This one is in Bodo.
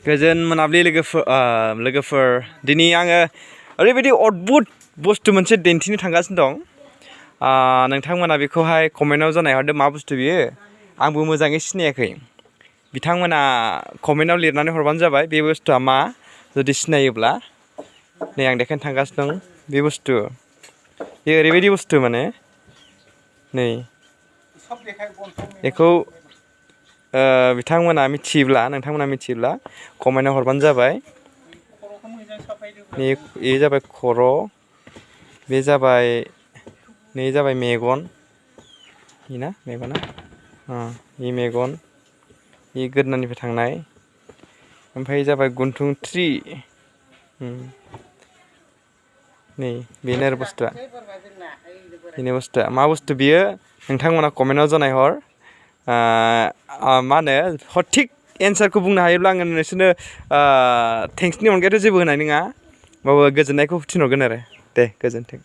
गोजोन मोनाबिलि लोगोफोर दिनै आङो ओरैबायदि अद्भुत बुस्थु मोनसे दिन्थिनो थांगासिनो दं नोंथांमोना बेखौहाय कमेन्टआव जानायहरदो मा बुस्थु बियो आंबो मोजाङै सिनायाखै बिथांमोना कमेन्टआव लिरनानै हरबानो जाबाय बे बुस्थुआ मा जुदि सिनायोब्ला नै आं देखायनो थांगासिनो दं बे बुस्थु बे ओरैबायदि बुस्थु माने नै बेखौ बिथांमोना मिथियोब्ला कमेन्टआव हरबानो जाबाय बे जाबाय खर' बे जाबाय नै जाबाय मेगन बेना मेगना बे मेगन बे गोदोनानिफ्राय थांनाय ओमफ्राय जाबाय गन्थंथ्रि नै बेनो आरो बुस्थुआ मा बुस्थु बियो नोंथांमोना कमेन्टआव जनायहर मा होनो सঠিक एन्सारखौ बुंनो हायोब्ला आङो नोंसोरनो थेंक्सनि अनगायैथ' जेबो होनाय नङा होमबाबो गोजोननायखौ थिनहरगोन आरो दे गोजोन्थों